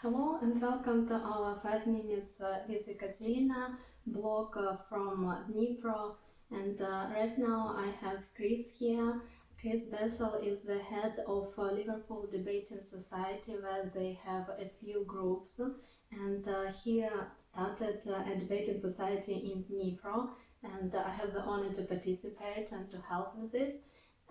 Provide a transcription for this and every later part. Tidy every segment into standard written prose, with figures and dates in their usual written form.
Hello and welcome to our 5 minutes with Ekaterina blog from Dnipro. And right now I have Chris here. Chris Bessell is the head of Liverpool Debating Society, where they have a few groups. And he started a debating society in Dnipro, and I have the honor to participate and to help with this.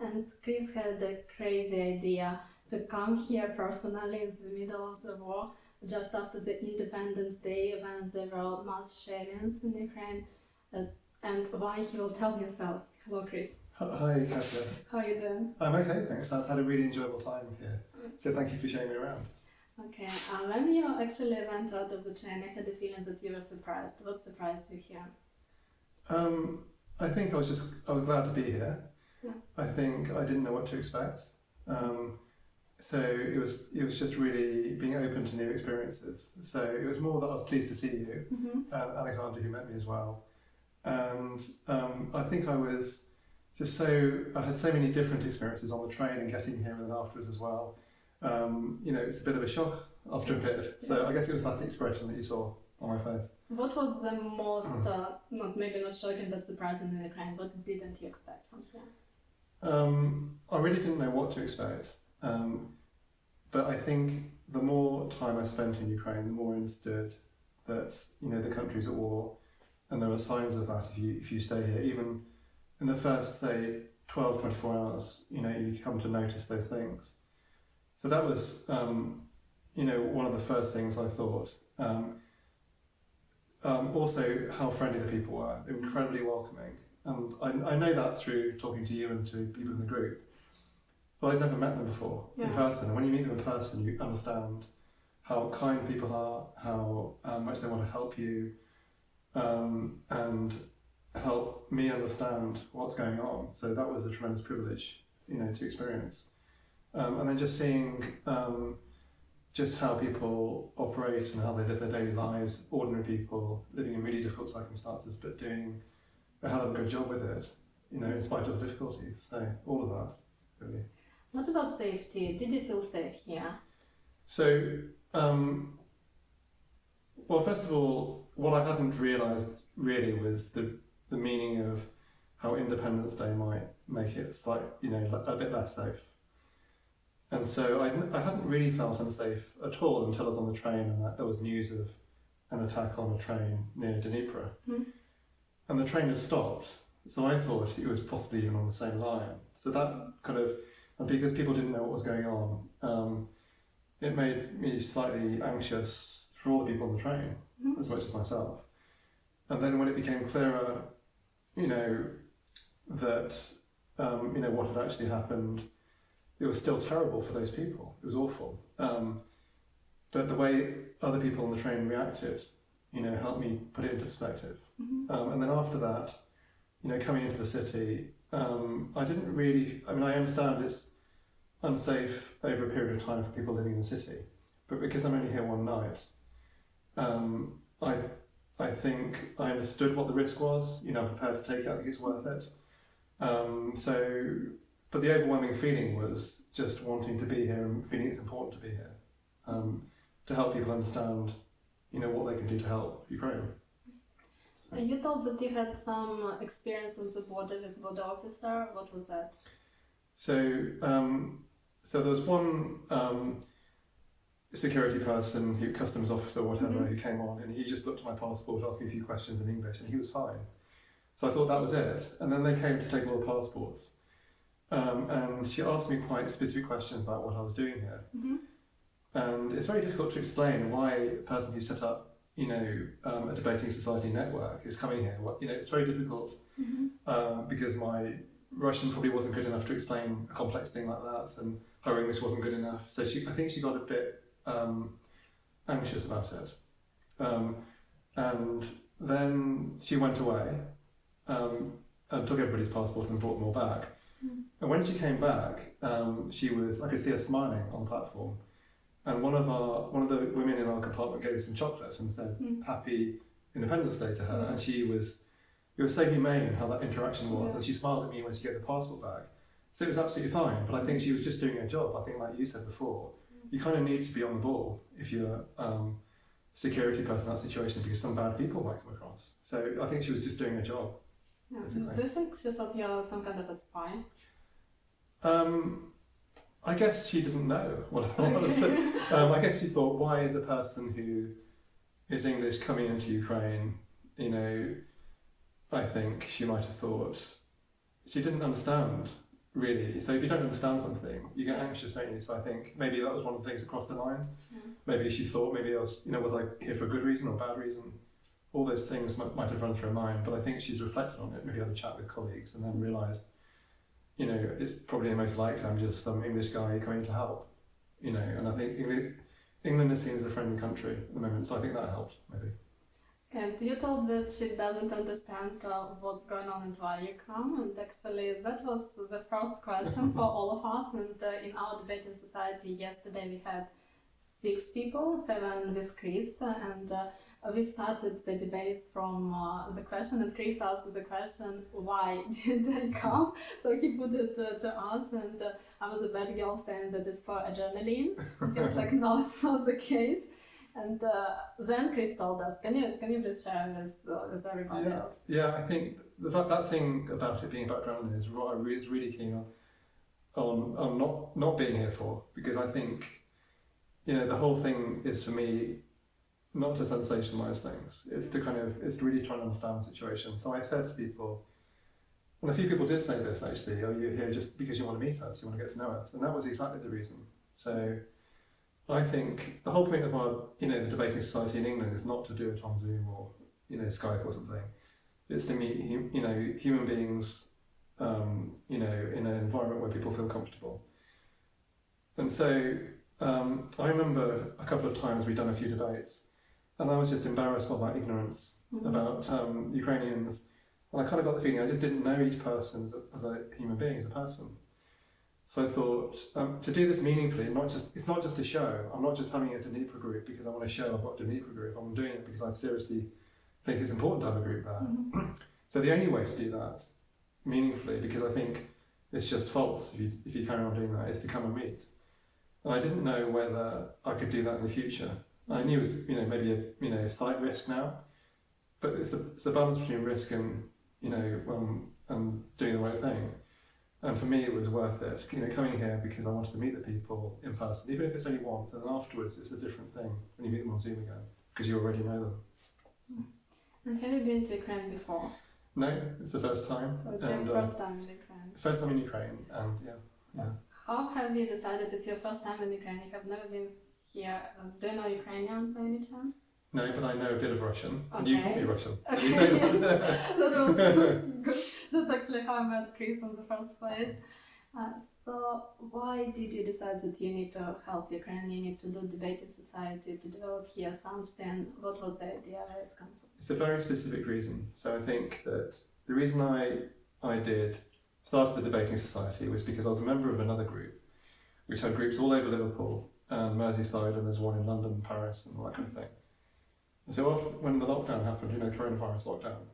And Chris had a crazy idea to come here personally in the middle of the war, just after the Independence Day, when there were mass shelling in Ukraine. And why, he will tell himself. Hello, Chris. Hi, Katya. How are you doing? I'm okay, thanks. I've had a really enjoyable time here. So thank you for showing me around. Okay, when you actually went out of the train, I had the feeling that you were surprised. What surprised you here? I think I was glad to be here. Yeah. I think I didn't know what to expect. So it was just really being open to new experiences. So it was more that I was pleased to see you, Alexander, who met me as well. And I think I had so many different experiences on the train and getting here and then afterwards as well. It's a bit of a shock after a bit. So I guess it was that expression that you saw on my face. What was the most, maybe not shocking, but surprising in Ukraine? What didn't you expect from here? I really didn't know what to expect. But I think the more time I spent in Ukraine, the more I understood that, the country's at war, and there are signs of that if you stay here. Even in the first, say, 12, 24 hours, you come to notice those things. So that was, one of the first things I thought. Also, how friendly the people were. They were incredibly welcoming. And I know that through talking to you and to people in the group. But I'd never met them before in person. And when you meet them in person, you understand how kind people are, how much they want to help you, and help me understand what's going on. So that was a tremendous privilege, to experience. And then just seeing just how people operate and how they live their daily lives, ordinary people living in really difficult circumstances, but doing a hell of a good job with it, in spite of the difficulties. So all of that, really. What about safety? Did you feel safe here? So, well, first of all, what I hadn't realised really was the meaning of how Independence Day might make it a bit less safe. And so I hadn't really felt unsafe at all until I was on the train and there was news of an attack on a train near Dnipro. And the train had stopped, so I thought it was possibly even on the same line. So that and because people didn't know what was going on, it made me slightly anxious for all the people on the train, as much as myself. And then when it became clearer, that, what had actually happened, it was still terrible for those people. It was awful. But the way other people on the train reacted, helped me put it into perspective. And then after that, coming into the city, I didn't really, I understand it's unsafe over a period of time for people living in the city, but because I'm only here one night, I think I understood what the risk was, I'm prepared to take it, I think it's worth it. But the overwhelming feeling was just wanting to be here and feeling it's important to be here, to help people understand, what they can do to help Ukraine. You told that you had some experience on the border with border officer. What was that? So there was one security person, customs officer or whatever, who came on, and he just looked at my passport, asked me a few questions in English, and he was fine. So I thought that was it. And then they came to take all the passports. And she asked me quite specific questions about what I was doing here. And it's very difficult to explain why a person who set up a debating society network is coming here. It's very difficult because my Russian probably wasn't good enough to explain a complex thing like that, and her English wasn't good enough. So I think she got a bit anxious about it. And then she went away and took everybody's passport and brought them all back. And when she came back, I could see her smiling on the platform. And one of the women in our compartment gave us some chocolate and said Happy Independence Day to her. And it was so humane how that interaction was. And she smiled at me when she gave the passport back. So it was absolutely fine. But I think she was just doing her job. I think, like you said before, you kind of need to be on the ball if you're security person in that situation, because some bad people might come across. So I think she was just doing her job. Yeah. Do you think she thought you were some kind of a spy? I guess she didn't know what I was. I guess she thought, why is a person who is English coming into Ukraine? You know, I think she might have thought she didn't understand really. So if you don't understand something, you get anxious, don't you? So I think maybe that was one of the things that crossed the line. Yeah. Maybe she thought, maybe I was, was I here for a good reason or a bad reason? All those things might have run through her mind, but I think she's reflected on it, maybe had a chat with colleagues and then realised, it's probably most likely I'm just some English guy coming to help, and I think England is seen as a friendly country at the moment, so I think that helped, maybe. And you told that she doesn't understand what's going on and why you come, and actually that was the first question for all of us, and in our debating society yesterday we had 6 people, 7 with Chris, and we started the debates from the question, and Chris asked the question, why did I come? So he put it to us, and I was a bad girl saying that it's for adrenaline. He was like, no, it's not the case. And then Chris told us, can you please share with everybody else? Yeah, I think that thing about it being about adrenaline is what I was really keen on not being here for, because I think, the whole thing is for me not to sensationalise things. It's to really try and understand the situation. So I said to people, and a few people did say this actually, are you here just because you want to meet us, you want to get to know us? And that was exactly the reason. So I think the whole point of our, the debating society in England is not to do it on Zoom or, Skype or something. It's to meet, human beings, in an environment where people feel comfortable. And so I remember a couple of times we'd done a few debates, and I was just embarrassed by my ignorance about Ukrainians. And I kind of got the feeling I just didn't know each person as a human being, as a person. So I thought, to do this meaningfully, it's not just a show. I'm not just having a Dnipro group because I want to show I've got a Dnipro group. I'm doing it because I seriously think it's important to have a group there. So the only way to do that meaningfully, because I think it's just false if you carry on doing that, is to come and meet. And I didn't know whether I could do that in the future. I knew it was, maybe a slight risk now, but it's the balance between risk and, and doing the right thing. And for me, it was worth it, coming here because I wanted to meet the people in person, even if it's only once, and then afterwards it's a different thing when you meet them on Zoom again, because you already know them. And have you been to Ukraine before? No, it's the first time. So it's your first time in Ukraine? First time in Ukraine, and yeah. How have you decided it's your first time in Ukraine? You have never been here. Do you know Ukrainian by any chance? No, but I know a bit of Russian, and Okay. you taught me Russian. So Okay. you know that. That was good. That's actually how I met Chris in the first place. So why did you decide that you need to help Ukraine, you need to do debating society, to develop here something? What was the idea, where it's come from? It's a very specific reason. So I think that the reason I started the debating society was because I was a member of another group, which had groups all over Liverpool and Merseyside, and there's one in London and Paris and all that kind of thing. And so when the lockdown happened, coronavirus lockdown,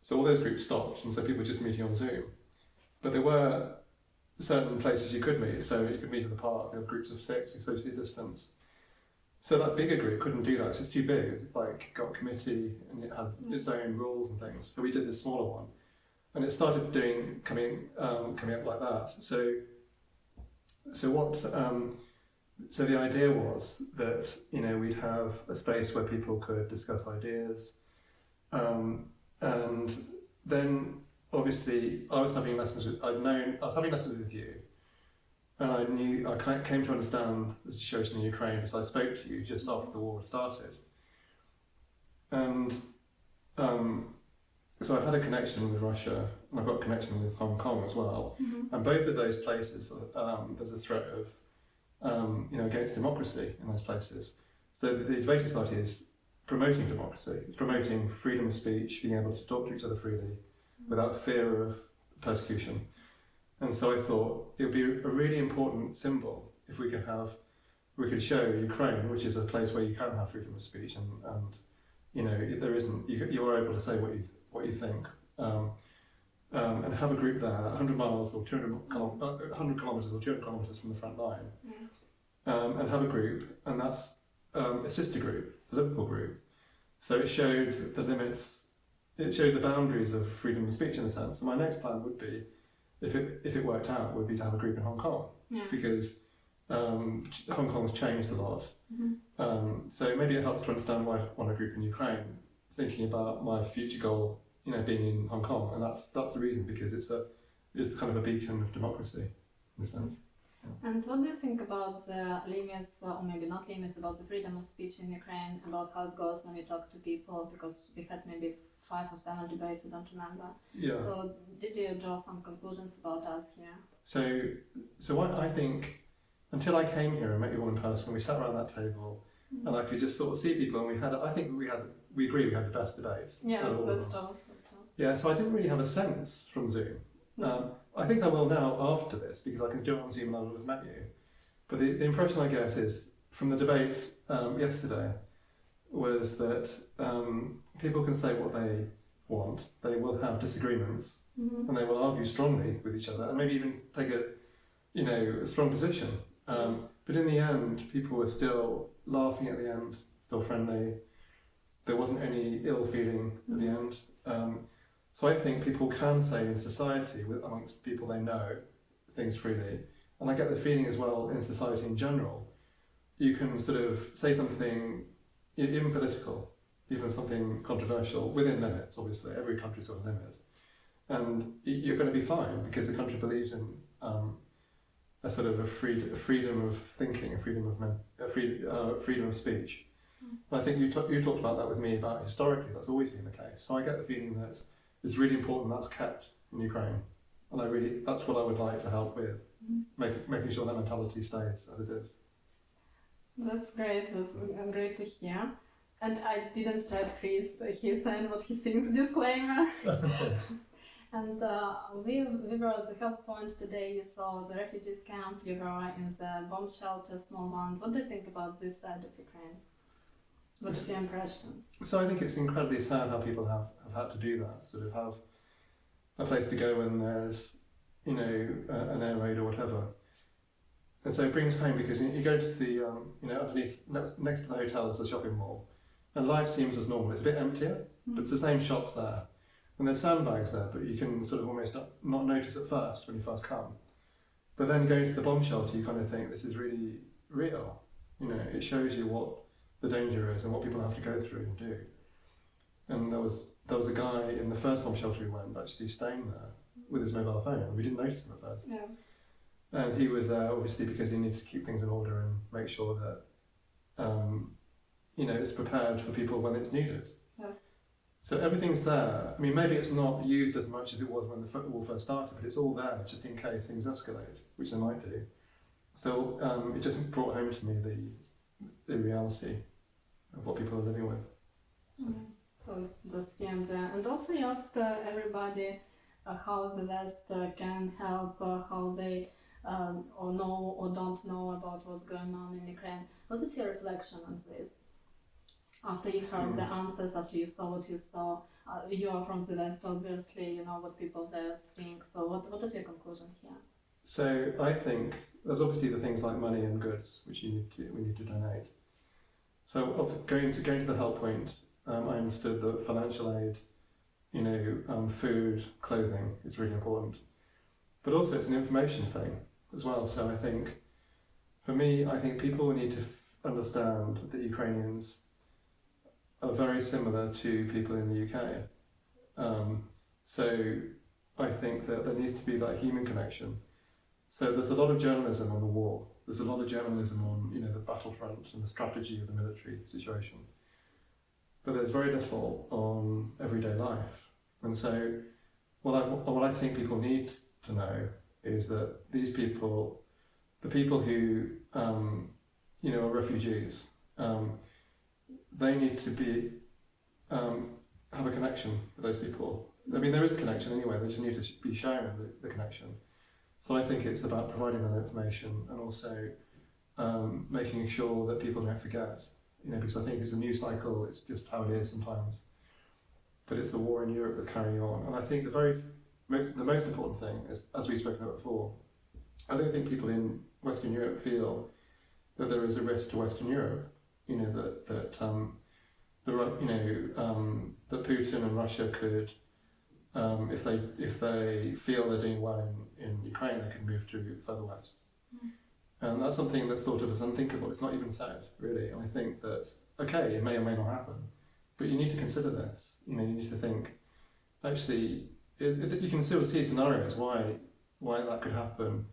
so all those groups stopped, and so people were just meeting on Zoom. But there were certain places you could meet, so you could meet in the park, you have groups of 6, you're socially distanced. So that bigger group couldn't do that, it's just too big. It's like got a committee and it had its own rules and things. So we did this smaller one, and it started coming up like that. So the idea was that we'd have a space where people could discuss ideas, and then obviously I was having lessons with you, and I came to understand the situation in Ukraine because I spoke to you just after the war had started, and so I had a connection with Russia, and I've got a connection with Hong Kong as well, and both of those places there's a threat of against democracy in those places. So the debating society is promoting democracy. It's promoting freedom of speech, being able to talk to each other freely without fear of persecution. And so I thought it would be a really important symbol if we could show Ukraine, which is a place where you can have freedom of speech, and there isn't. You are able to say what you think, and have a group there, 100 miles or 100 kilometers or 200 kilometers from the front line. and have a group, and that's a sister group, the Liverpool group. So it showed the limits, it showed the boundaries of freedom of speech in a sense. And my next plan would be, if it worked out, would be to have a group in Hong Kong, because Hong Kong's changed a lot. So maybe it helps to understand why I want a group in Ukraine, thinking about my future goal, being in Hong Kong, and that's the reason, because it's kind of a beacon of democracy in a sense. And what do you think about the limits, or maybe not limits, about the freedom of speech in Ukraine, about how it goes when you talk to people? Because we had maybe 5 or 7 debates, I don't remember. Yeah. So did you draw some conclusions about us here? So I think, until I came here and met you all in person, we sat around that table, and I could just sort of see people, and we agree we had the best debate. Yeah, that's true. Yeah, so I didn't really have a sense from Zoom. I think I will now after this, because I can do it on Zoom and I will have met you. But the impression I get is, from the debate yesterday, was that people can say what they want, they will have disagreements, and they will argue strongly with each other, and maybe even take a strong position. But in the end, people were still laughing at the end, still friendly. There wasn't any ill feeling at the end. So I think people can say in society, amongst people they know, things freely. And I get the feeling as well, in society in general, you can sort of say something, even political, even something controversial, within limits, obviously. Every country's got a limit. And you're going to be fine, because the country believes in a sort of a freedom of thinking, a freedom of speech. And I think you talked about that with me, about historically, that's always been the case. So I get the feeling that it's really important that's kept in Ukraine, and that's what I would like to help with, making sure that mentality stays as it is. That's great. That's great to hear. And I didn't start Chris. He's saying what he thinks. Disclaimer. And we were at the Help Point today. You saw the refugees camp. You were in the bomb shelter, small one. What do you think about this side of Ukraine? What is your impression? So I think it's incredibly sad how people have had to do that, sort of have a place to go when there's, an air raid or whatever. And so it brings home, because you go to the, underneath, next to the hotel is the shopping mall, and life seems as normal. It's a bit emptier, but it's the same shops there. And there's sandbags there, but you can sort of almost not notice at first when you first come. But then going to the bomb shelter, you kind of think this is really real. It shows you what the danger is and what people have to go through and do. And there was a guy in the first bomb shelter we went, actually staying there with his mobile phone, and we didn't notice him at first. Yeah. And he was there obviously because he needed to keep things in order and make sure that it's prepared for people when it's needed. Yes. So everything's there. I mean, maybe it's not used as much as it was when the war first started, but it's all there just in case things escalate, which they might do. So it just brought home to me the reality of what people are living with. So just here and there. And also you asked everybody how the West can help, how they or know or don't know about what's going on in Ukraine. What is your reflection on this? After you heard the answers, after you saw what you saw, you are from the West, obviously, you know what people there think. So what is your conclusion here? So I think there's obviously the things like money and goods which we need to donate. So going to the Help Point, I understood that financial aid, food, clothing is really important, but also it's an information thing as well. So I think, for me, people need to understand that Ukrainians are very similar to people in the UK. So I think that there needs to be that human connection. So there's a lot of journalism on the war. There's a lot of journalism on, the battlefront and the strategy of the military situation. But there's very little on everyday life. And so what I think people need to know is that these people, the people who, are refugees, they need to have a connection with those people. I mean, there is a connection anyway, they just need to be shown the connection. So I think it's about providing that information and also making sure that people don't forget, because I think it's a news cycle, it's just how it is sometimes. But it's the war in Europe that's carrying on. And I think the most important thing is, as we've spoken about before, I don't think people in Western Europe feel that there is a risk to Western Europe. You know that that Putin and Russia could, if they feel they're doing well in Ukraine, they can move to further west. And that's something that's thought of as unthinkable. It's not even said, really. And I think that, okay, it may or may not happen, but you need to consider this. You know, you need to think, actually, you can still see scenarios why that could happen,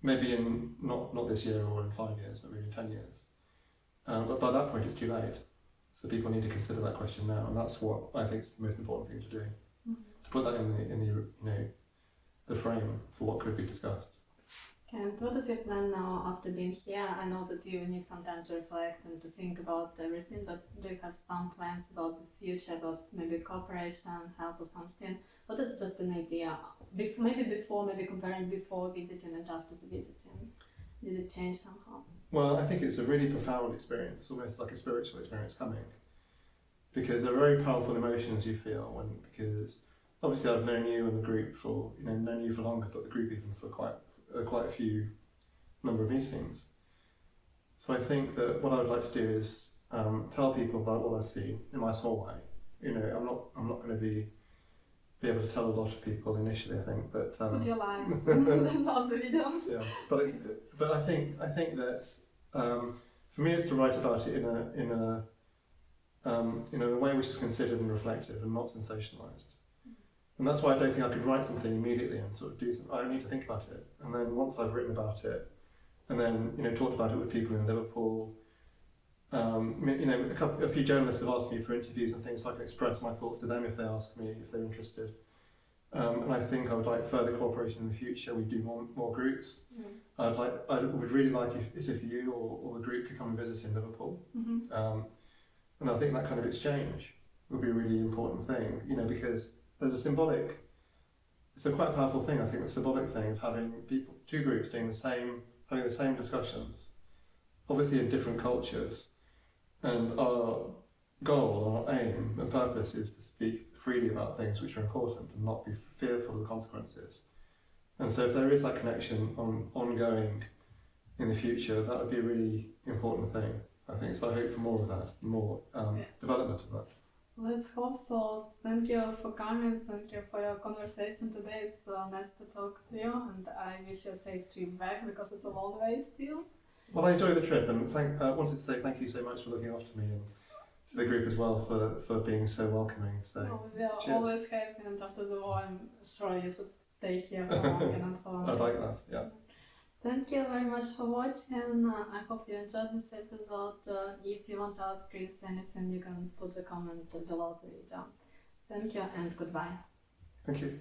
maybe in, not this year or in 5 years, but maybe in 10 years. But by that point, it's too late. So people need to consider that question now, and that's what I think is the most important thing to do. To put that in the frame for what could be discussed. And what is your plan now after being here? I know that you need some time to reflect and to think about everything, but do you have some plans about the future, about maybe cooperation, help or something? What is just an idea? Maybe comparing before visiting and after the visiting. Did it change somehow? Well, I think it's a really profound experience, almost like a spiritual experience coming. Because there are very powerful emotions you feel because obviously I've known you and the group for, known you for longer, but the group even for quite a few number of meetings. So I think that what I would like to do is tell people about what I've seen in my small way. I'm not going to be able to tell a lot of people initially, I think, but put your lives on the video. Yeah, but I think that for me it's to write about it in a way which is considered and reflective and not sensationalized. And that's why I don't think I could write something immediately and sort of do something. I need to think about it, and then once I've written about it, and then talked about it with people in Liverpool. A few journalists have asked me for interviews and things, so I can express my thoughts to them if they ask me if they're interested. And I think I would like further cooperation in the future. We do more groups. I would really like if you or the group could come and visit in Liverpool. And I think that kind of exchange would be a really important thing, because there's it's a quite powerful thing, I think, the symbolic thing of having two groups having the same discussions, obviously in different cultures. And our goal, our aim and purpose is to speak freely about things which are important and not be fearful of the consequences. And so if there is that connection ongoing in the future, that would be a really important thing, I think. So I hope for more of that, more development of that. Let's hope so. Thank you for coming. Thank you for your conversation today. It's nice to talk to you, and I wish you a safe trip back because it's a long way still. Well, I enjoyed the trip, and I wanted to say thank you so much for looking after me and to the group as well for being so welcoming. So we are always happy, and after the war, I'm sure you should stay here for long and for long. I'd like that, yeah. Thank you very much for watching. I hope you enjoyed this episode. If you want to ask Chris anything, you can put the comment below the video. Thank you and goodbye. Thank you.